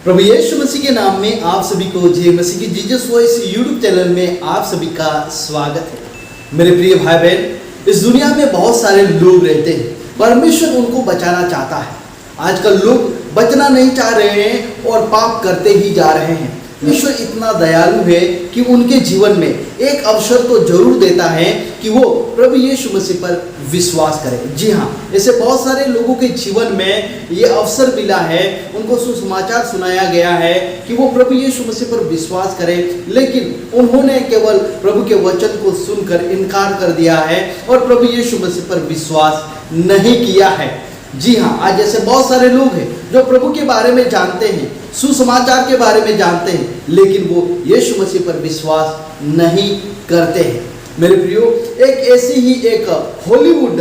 प्रभु यीशु मसीह के नाम में आप सभी को जय मसीह की जीसस वॉइस यूट्यूब चैनल में आप सभी का स्वागत है। मेरे प्रिय भाई बहन, इस दुनिया में बहुत सारे लोग रहते हैं, परमेश्वर उनको बचाना चाहता है। आजकल लोग बचना नहीं चाह रहे हैं और पाप करते ही जा रहे हैं। ईश्वर इतना दयालु है कि उनके जीवन में एक अवसर तो जरूर देता है कि वो प्रभु यीशु मसीह पर विश्वास करें। जी हाँ, ऐसे बहुत सारे लोगों के जीवन में ये अवसर मिला है, उनको सुसमाचार सुनाया गया है कि वो प्रभु यीशु मसीह पर विश्वास करें, लेकिन उन्होंने केवल प्रभु के वचन को सुनकर इनकार कर दिया है और प्रभु यीशु मसीह पर विश्वास नहीं किया है। जी हाँ, आज ऐसे बहुत सारे लोग हैं जो प्रभु के बारे में जानते हैं, सुसमाचार के बारे में जानते हैं, लेकिन वो यीशु मसीह पर विश्वास नहीं करते हैं। मेरे प्रियो, एक ऐसी ही एक हॉलीवुड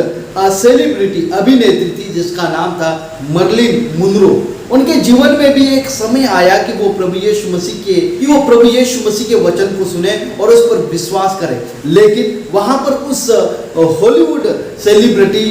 सेलिब्रिटी अभिनेत्री थी जिसका नाम था मर्लिन मुनरो। उनके जीवन में भी एक समय आया कि वो प्रभु यीशु मसीह के वचन को सुने और उस पर विश्वास करें, लेकिन वहां पर उस हॉलीवुड सेलिब्रिटी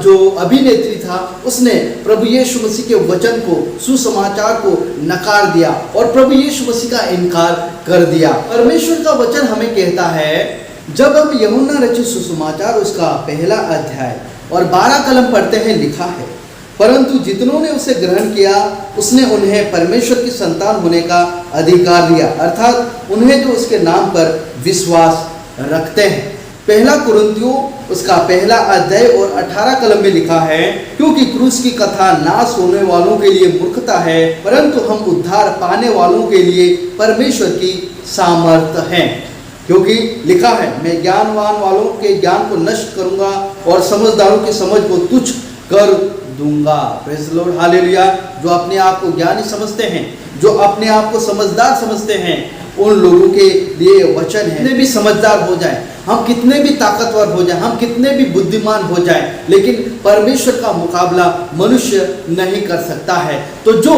जो अभिनेत्री था, उसने प्रभु यीशु मसीह के वचन को, सुसमाचार को नकार दिया और प्रभु यीशु मसीह का इनकार कर दिया। परमेश्वर का वचन हमें कहता है, जब हम यूहन्ना रचित सुसमाचार उसका पहला अध्याय और 12 कलम पढ़ते हैं, लिखा है, परंतु जितनों ने उसे ग्रहण किया उसने उन्हें परमेश्वर की संतान होने का अधिकार दिया, अर्थात उन्हें जो उसके नाम पर विश्वास रखते हैं। पहला कुरिन्थियों उसका पहला अध्याय और 18 कलम में लिखा है, क्योंकि क्रूस की कथा नाश होने वालों के लिए मूर्खता है, परंतु हम उद्धार पाने वालों के लिए परमेश्वर की सामर्थ है। क्योंकि लिखा है, मैं ज्ञानवान वालों के ज्ञान को नष्ट करूंगा और समझदारों की समझ को तुच्छ कर दूंगा। Praise the Lord, hallelujah. जो अपने आप को ज्ञानी समझते हैं, जो अपने आप को समझदार समझते हैं, उन लोगों के लिए वचन है। कितने भी समझदार हो जाएं, हम कितने भी ताकतवर हो जाएं, हम कितने भी बुद्धिमान हो जाएं, लेकिन परमेश्वर का मुकाबला मनुष्य नहीं कर सकता है। तो जो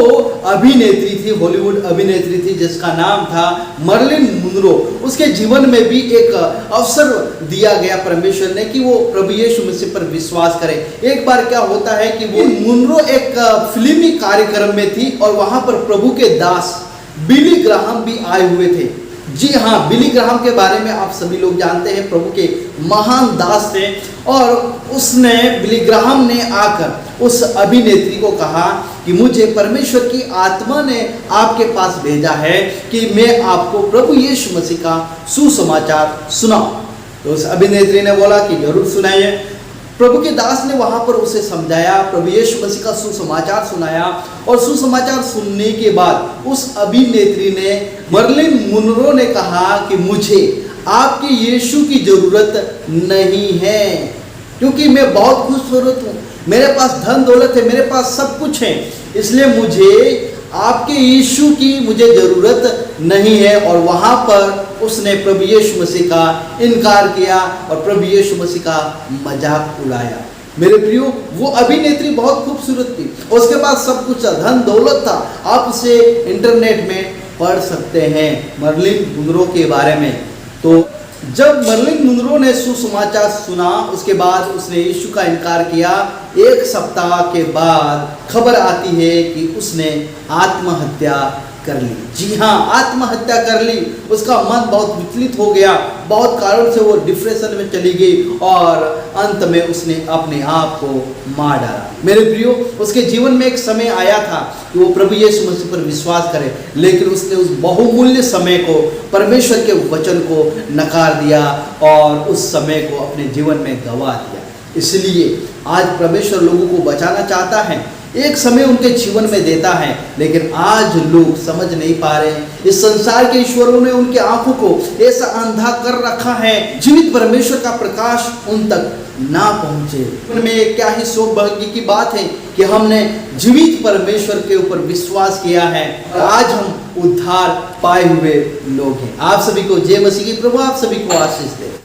अभिनेत्री थी, हॉलीवुड अभिनेत्री थी जिसका नाम था मर्लिन मुनरो, उसके जीवन में भी एक अवसर दिया गया परमेश्वर ने कि वो प्रभु यीशु मसीह पर विश्वास करे। एक बार क्या होता है कि वो मुनरो एक फिल्मी कार्यक्रम में थी और वहां पर प्रभु के दास बिली ग्राहम भी आए हुए थे। जी हाँ, बिली ग्राहम के बारे में आप सभी लोग जानते हैं, प्रभु के महान दास थे। और बिली ग्राहम ने आकर उस अभिनेत्री को कहा कि मुझे परमेश्वर की आत्मा ने आपके पास भेजा है कि मैं आपको प्रभु यीशु मसीह का सुसमाचार सुनाऊं। तो उस अभिनेत्री ने बोला कि जरूर सुनाइए। प्रभु के दास ने वहां पर उसे समझाया, प्रभु यीशु मसीह का सुसमाचार सुनाया और सुसमाचार सुनने के बाद उस अभिनेत्री ने, मर्लिन मुनरो ने कहा कि मुझे आपके यीशु की जरूरत नहीं है, क्योंकि मैं बहुत खूबसूरत हूँ, मेरे पास धन दौलत है, मेरे पास सब कुछ है, इसलिए मुझे आपके यीशु की मुझे जरूरत नहीं है। और वहां पर उसने प्रभु यीशु मसीह का इनकार किया और प्रभु यीशु मसीह का मजाक उड़ाया। मेरे प्रियो, वो अभिनेत्री बहुत खूबसूरत थी, उसके पास सब कुछ था, धन दौलत था। आप उसे इंटरनेट में पढ़ सकते हैं मर्लिन मुनरो के बारे में। तो जब मर्लिन मुनरो ने सुसमाचार सुना, उसके बाद उसने यीशु का इनकार किया। एक सप्ताह के बाद खबर आती है कि उसने आत्महत्या कर ली। जी हाँ, आत्महत्या कर ली। उसका मन बहुत विचलित हो गया, बहुत कारण से वो डिप्रेशन में चली गई और अंत में उसने अपने आप को मार डाला। मेरे प्रियो, उसके जीवन में एक समय आया था कि वो प्रभु यीशु मसीह पर विश्वास करे, लेकिन उसने उस बहुमूल्य समय को, परमेश्वर के वचन को नकार दिया और उस समय को अपने जीवन में गंवा दिया। इसलिए आज परमेश्वर लोगों को बचाना चाहता है, एक समय उनके जीवन में देता है, लेकिन आज लोग समझ नहीं पा रहे। इस संसार के ईश्वरों ने उनकी आंखों को ऐसा अंधा कर रखा है, जीवित परमेश्वर का प्रकाश उन तक ना पहुंचे। उनमें क्या ही सौभाग्य की बात है कि हमने जीवित परमेश्वर के ऊपर विश्वास किया है और आज हम उद्धार पाए हुए लोग हैं। आप सभी को जय मसीह की। प्रभु आप सभी को आशीष दे।